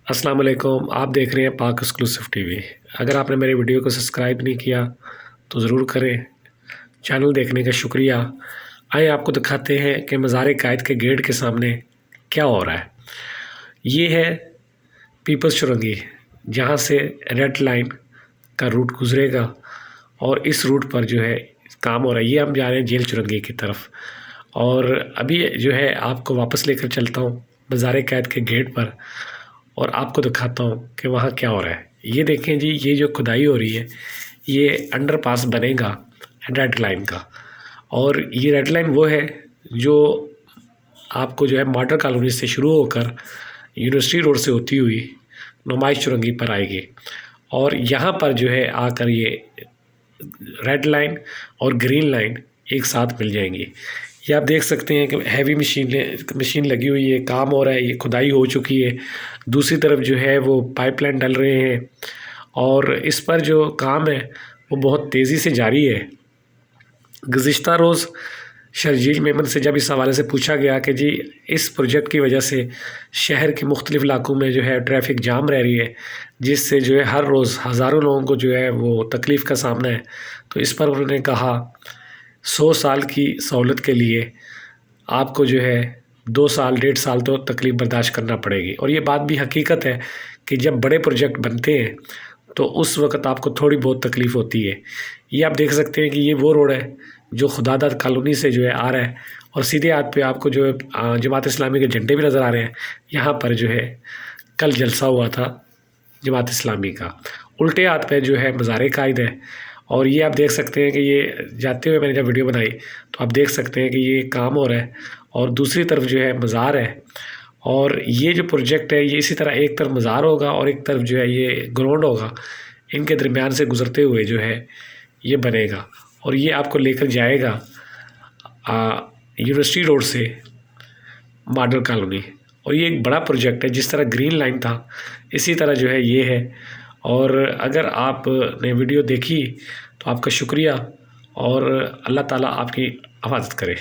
अस्सलाम वालेकुम। आप देख रहे हैं पाक एक्सक्लूसिव टीवी। अगर आपने मेरे वीडियो को सब्सक्राइब नहीं किया तो ज़रूर करें। चैनल देखने का शुक्रिया। आइए आपको दिखाते हैं कि मज़ार कायद के गेट के सामने क्या हो रहा है। ये है पीपल्स चुरंगी, जहाँ से रेड लाइन का रूट गुज़रेगा और इस रूट पर जो है काम हो रहा है। ये हम जा रहे हैं जेल चुरंगी की तरफ और अभी जो है आपको वापस लेकर चलता हूँ मज़ार कायद के गेट पर और आपको दिखाता हूँ कि वहाँ क्या हो रहा है। ये देखें जी, ये जो खुदाई हो रही है ये अंडरपास बनेगा रेड लाइन का, और ये रेड लाइन वो है जो आपको जो है मॉडल कॉलोनी से शुरू होकर यूनिवर्सिटी रोड से होती हुई नुमाइश चुरंगी पर आएगी और यहाँ पर जो है आकर ये रेड लाइन और ग्रीन लाइन एक साथ मिल जाएंगी। ये आप देख सकते हैं कि हैवी मशीन लगी हुई है, काम हो रहा है, ये खुदाई हो चुकी है। दूसरी तरफ जो है वो पाइपलाइन डल रहे हैं और इस पर जो काम है वो बहुत तेज़ी से जारी है। गुज़िश्ता रोज़ शर्जील मेमन से जब इस हवाले से पूछा गया कि जी इस प्रोजेक्ट की वजह से शहर के मुख्तलिफ़ इलाकों में जो है ट्रैफिक जाम रह रही है, जिससे जो है हर रोज़ हज़ारों लोगों को जो है वो तकलीफ़ का सामना है, तो इस पर उन्होंने कहा 100 साल की सहूलत के लिए आपको जो है 2 साल 1.5 साल तो तकलीफ़ बर्दाश्त करना पड़ेगी। और ये बात भी हकीकत है कि जब बड़े प्रोजेक्ट बनते हैं तो उस वक़्त आपको थोड़ी बहुत तकलीफ़ होती है। ये आप देख सकते हैं कि ये वो रोड है जो खुदादाद कॉलोनी से जो है आ रहा है और सीधे हाथ पे आपको जो है जमात इस्लामी के झंडे भी नज़र आ रहे हैं। यहाँ पर जो है कल जलसा हुआ था जमात इस्लामी का। उल्टे हाथ पे जो है मज़ार कायद है और ये आप देख सकते हैं कि ये जाते हुए मैंने जब वीडियो बनाई तो आप देख सकते हैं कि ये काम हो रहा है और दूसरी तरफ जो है मज़ार है। और ये जो प्रोजेक्ट है ये इसी तरह एक तरफ मज़ार होगा और एक तरफ जो है ये ग्राउंड होगा, इनके दरमियान से गुज़रते हुए जो है ये बनेगा और ये आपको लेकर जाएगा यूनिवर्सिटी रोड से मॉडल कॉलोनी। और ये एक बड़ा प्रोजेक्ट है, जिस तरह ग्रीन लाइन था इसी तरह जो है ये है। और अगर आपने वीडियो देखी तो आपका शुक्रिया और अल्लाह ताला आपकी हिफाज़त करे।